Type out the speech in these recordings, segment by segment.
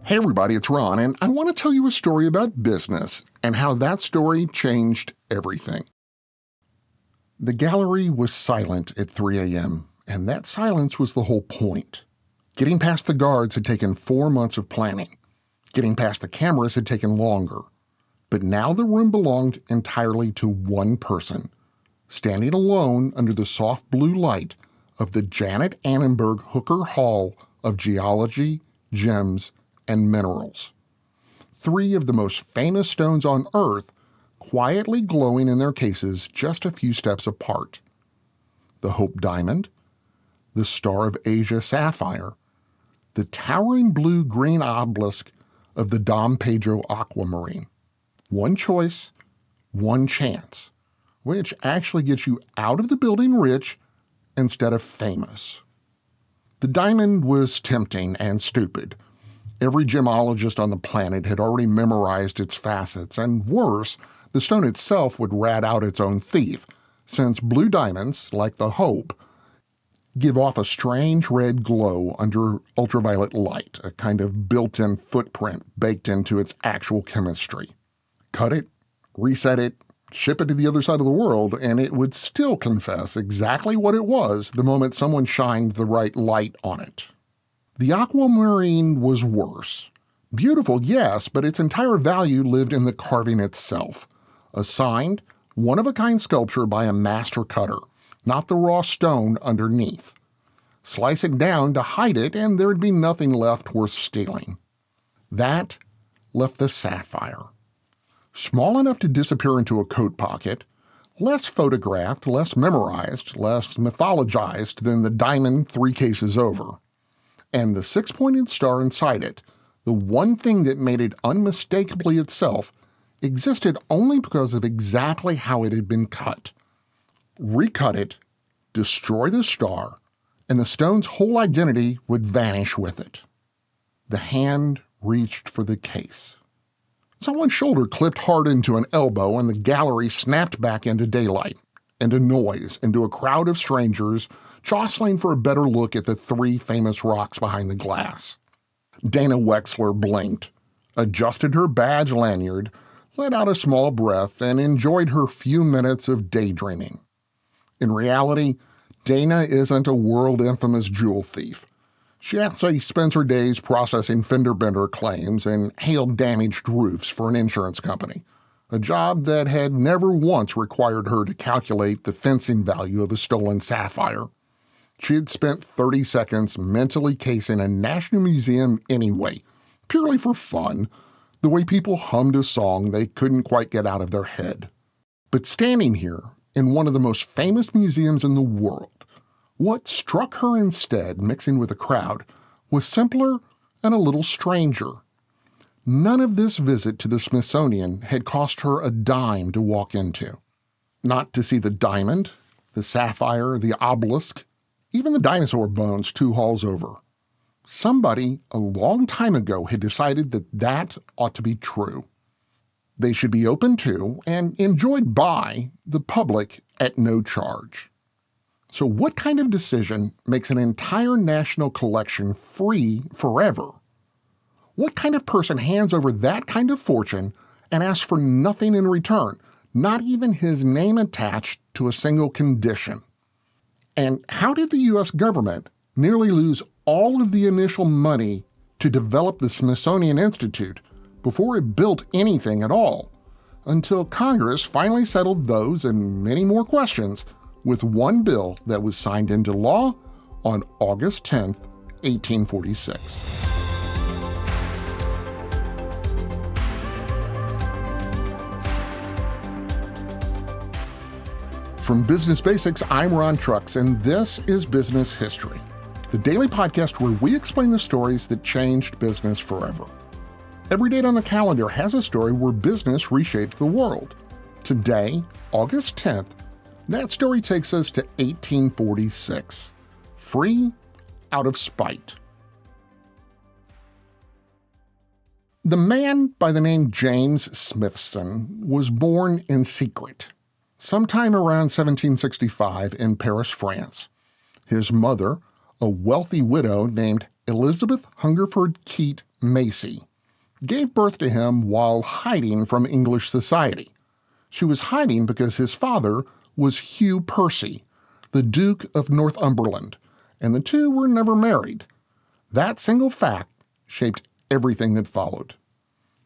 Hey everybody, it's Ron, and I want to tell you a story about business and how that story changed everything. The gallery was silent at 3 a.m., and that silence was the whole point. Getting past the guards had taken 4 months of planning. Getting past the cameras had taken longer. But now the room belonged entirely to one person, standing alone under the soft blue light of the Janet Annenberg Hooker Hall of Geology, Gems, and Minerals. 3 of the most famous stones on Earth quietly glowing in their cases just a few steps apart. The Hope Diamond, the Star of Asia Sapphire, the towering blue-green obelisk of the Dom Pedro Aquamarine. One choice, one chance, which actually gets you out of the building rich instead of famous. The diamond was tempting and stupid. Every gemologist on the planet had already memorized its facets, and worse, the stone itself would rat out its own thief, since blue diamonds, like the Hope, give off a strange red glow under ultraviolet light, a kind of built-in footprint baked into its actual chemistry. Cut it, reset it, ship it to the other side of the world, and it would still confess exactly what it was the moment someone shined the right light on it. The aquamarine was worse. Beautiful, yes, but its entire value lived in the carving itself. A signed, one-of-a-kind sculpture by a master cutter, not the raw stone underneath. Slice it down to hide it, and there'd be nothing left worth stealing. That left the sapphire. Small enough to disappear into a coat pocket, less photographed, less memorized, less mythologized than the diamond 3 cases over. And the 6-pointed star inside it, the one thing that made it unmistakably itself, existed only because of exactly how it had been cut. Recut it, destroy the star, and the stone's whole identity would vanish with it. The hand reached for the case. Someone's shoulder clipped hard into an elbow, and the gallery snapped back into daylight, into noise, into a crowd of strangers jostling for a better look at the 3 famous rocks behind the glass. Dana Wexler blinked, adjusted her badge lanyard, let out a small breath, and enjoyed her few minutes of daydreaming. In reality, Dana isn't a world-infamous jewel thief. She actually spends her days processing fender-bender claims and hail-damaged roofs for an insurance company, a job that had never once required her to calculate the fencing value of a stolen sapphire. She had spent 30 seconds mentally casing a national museum anyway, purely for fun, the way people hummed a song they couldn't quite get out of their head. But standing here, in one of the most famous museums in the world, what struck her instead, mixing with the crowd, was simpler and a little stranger. None of this visit to the Smithsonian had cost her a dime to walk into. Not to see the diamond, the sapphire, the obelisk, even the dinosaur bones 2 halls over. Somebody a long time ago had decided that that ought to be true. They should be open to and enjoyed by the public at no charge. So what kind of decision makes an entire national collection free forever? What kind of person hands over that kind of fortune and asks for nothing in return, not even his name attached to a single condition? And how did the U.S. government nearly lose all of the initial money to develop the Smithsonian Institute before it built anything at all, until Congress finally settled those and many more questions with one bill that was signed into law on August 10, 1846. From Business Basics, I'm Ron Trucks, and this is Business History, the daily podcast where we explain the stories that changed business forever. Every date on the calendar has a story where business reshaped the world. Today, August 10th, that story takes us to 1846. Free out of spite. The man by the name James Smithson was born in secret, sometime around 1765 in Paris, France. His mother, a wealthy widow named Elizabeth Hungerford Keat Macy, gave birth to him while hiding from English society. She was hiding because his father was Hugh Percy, the Duke of Northumberland, and the two were never married. That single fact shaped everything that followed.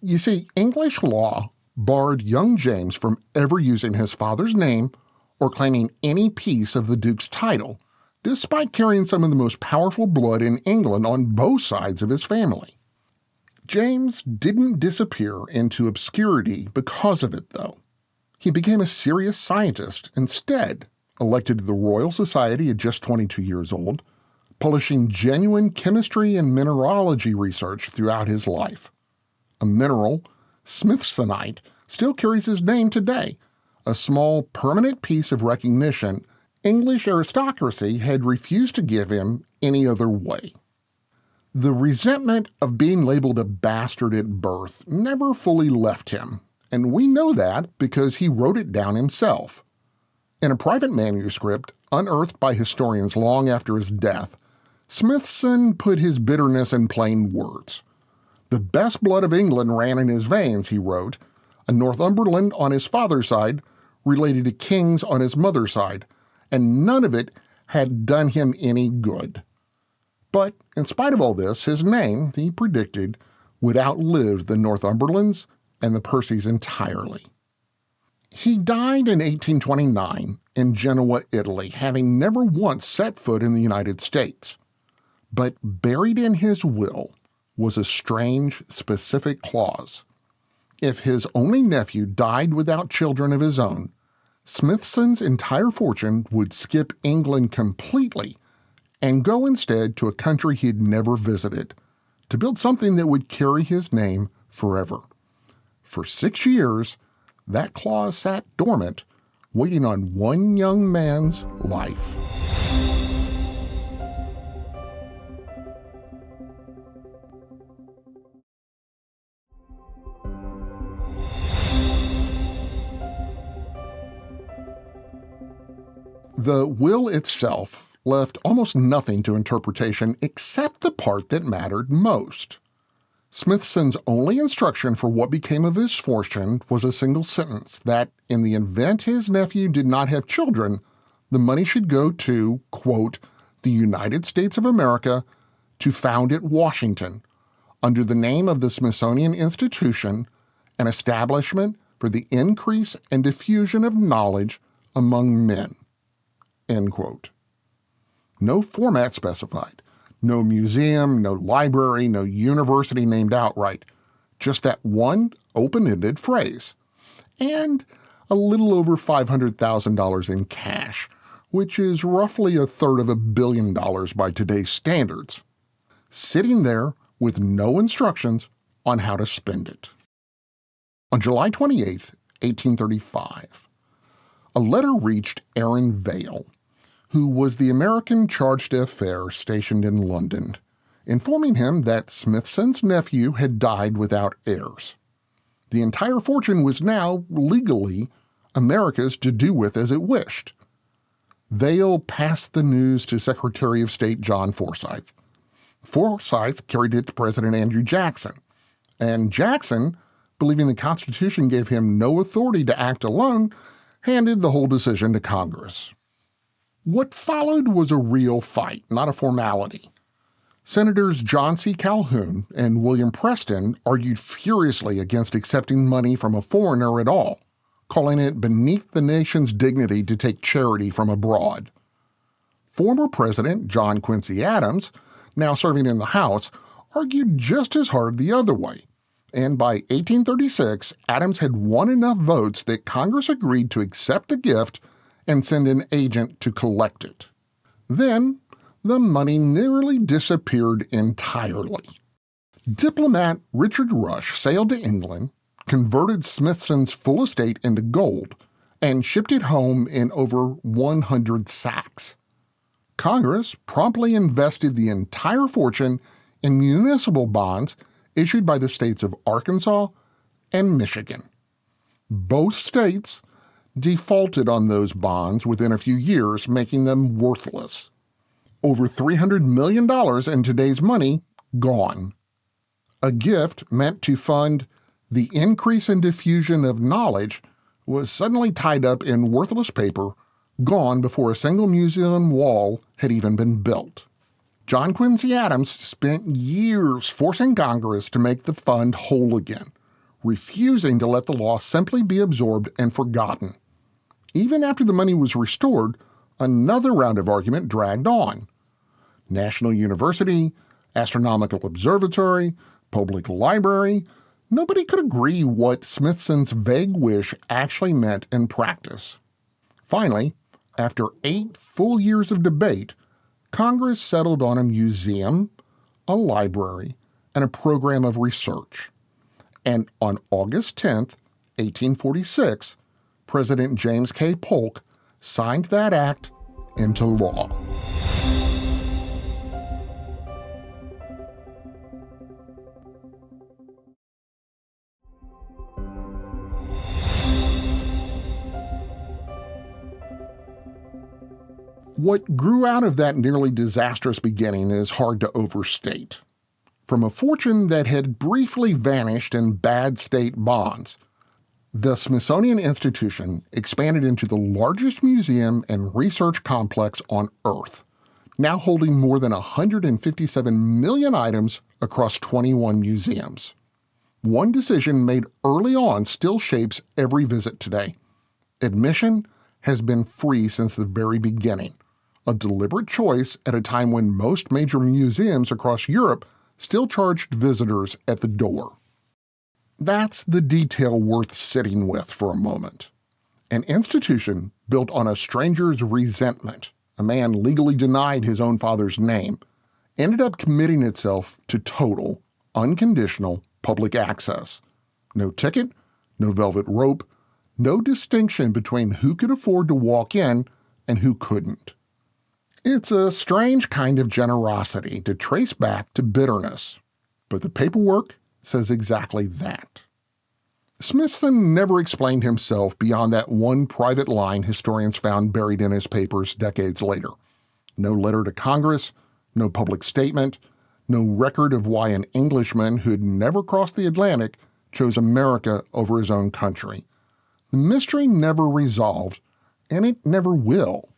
You see, English law barred young James from ever using his father's name or claiming any piece of the Duke's title, despite carrying some of the most powerful blood in England on both sides of his family. James didn't disappear into obscurity because of it, though. He became a serious scientist instead, elected to the Royal Society at just 22 years old, publishing genuine chemistry and mineralogy research throughout his life. A mineral, Smithsonite, still carries his name today, a small permanent piece of recognition English aristocracy had refused to give him any other way. The resentment of being labeled a bastard at birth never fully left him, and we know that because he wrote it down himself. In a private manuscript unearthed by historians long after his death, Smithson put his bitterness in plain words. The best blood of England ran in his veins, he wrote, a Northumberland on his father's side, related to kings on his mother's side, and none of it had done him any good. But in spite of all this, his name, he predicted, would outlive the Northumberlands and the Percys entirely. He died in 1829 in Genoa, Italy, having never once set foot in the United States. But buried in his will was a strange, specific clause. If his only nephew died without children of his own, Smithson's entire fortune would skip England completely and go instead to a country he'd never visited, to build something that would carry his name forever. For 6 years, that clause sat dormant, waiting on one young man's life. The will itself left almost nothing to interpretation except the part that mattered most. Smithson's only instruction for what became of his fortune was a single sentence that, in the event his nephew did not have children, the money should go to, quote, the United States of America to found at Washington, under the name of the Smithsonian Institution, an establishment for the increase and diffusion of knowledge among men. End quote. No format specified, no museum, no library, no university named outright, just that one open-ended phrase. And a little over $500,000 in cash, which is roughly $1/3 billion by today's standards, sitting there with no instructions on how to spend it. On July 28, 1835, a letter reached Aaron Vail, who was the American charge d'affaires stationed in London, informing him that Smithson's nephew had died without heirs. The entire fortune was now, legally, America's to do with as it wished. Vail passed the news to Secretary of State John Forsyth. Forsyth carried it to President Andrew Jackson, and Jackson, believing the Constitution gave him no authority to act alone, handed the whole decision to Congress. What followed was a real fight, not a formality. Senators John C. Calhoun and William Preston argued furiously against accepting money from a foreigner at all, calling it beneath the nation's dignity to take charity from abroad. Former President John Quincy Adams, now serving in the House, argued just as hard the other way, and by 1836 Adams had won enough votes that Congress agreed to accept the gift and send an agent to collect it. Then, the money nearly disappeared entirely. Diplomat Richard Rush sailed to England, converted Smithson's full estate into gold, and shipped it home in over 100 sacks. Congress promptly invested the entire fortune in municipal bonds issued by the states of Arkansas and Michigan. Both states defaulted on those bonds within a few years, making them worthless. Over $300 million in today's money gone. A gift meant to fund the increase in diffusion of knowledge was suddenly tied up in worthless paper, gone before a single museum wall had even been built. John Quincy Adams spent years forcing Congress to make the fund whole again, refusing to let the loss simply be absorbed and forgotten. Even after the money was restored, another round of argument dragged on. National University, Astronomical Observatory, Public Library, nobody could agree what Smithson's vague wish actually meant in practice. Finally, after 8 full years of debate, Congress settled on a museum, a library, and a program of research. And on August 10, 1846, President James K. Polk signed that act into law. What grew out of that nearly disastrous beginning is hard to overstate. From a fortune that had briefly vanished in bad state bonds, the Smithsonian Institution expanded into the largest museum and research complex on Earth, now holding more than 157 million items across 21 museums. One decision made early on still shapes every visit today. Admission has been free since the very beginning, a deliberate choice at a time when most major museums across Europe still charged visitors at the door. That's the detail worth sitting with for a moment. An institution built on a stranger's resentment, a man legally denied his own father's name, ended up committing itself to total, unconditional public access. No ticket, no velvet rope, no distinction between who could afford to walk in and who couldn't. It's a strange kind of generosity to trace back to bitterness, but the paperwork says exactly that. Smithson never explained himself beyond that one private line historians found buried in his papers decades later. No letter to Congress, no public statement, no record of why an Englishman who'd never crossed the Atlantic chose America over his own country. The mystery never resolved, and it never will.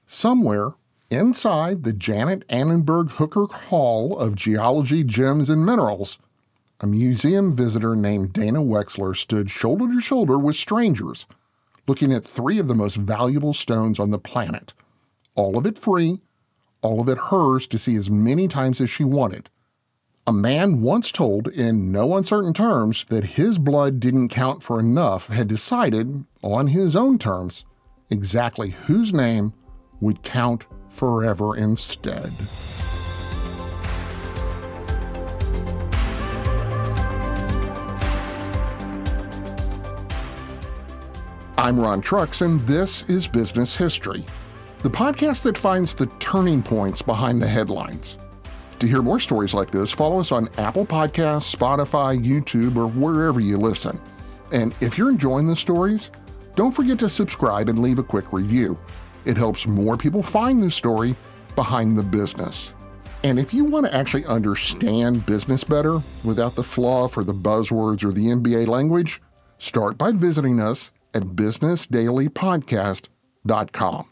Somewhere inside the Janet Annenberg Hooker Hall of Geology, Gems, and Minerals, a museum visitor named Dana Wexler stood shoulder to shoulder with strangers, looking at 3 of the most valuable stones on the planet. All of it free, all of it hers to see as many times as she wanted. A man once told in no uncertain terms that his blood didn't count for enough had decided, on his own terms, exactly whose name would count forever instead. I'm Ron Trucks, and this is Business History, the podcast that finds the turning points behind the headlines. To hear more stories like this, follow us on Apple Podcasts, Spotify, YouTube, or wherever you listen. And if you're enjoying the stories, don't forget to subscribe and leave a quick review. It helps more people find the story behind the business. And if you want to actually understand business better without the fluff or the buzzwords or the MBA language, start by visiting us at businessdailypodcast.com.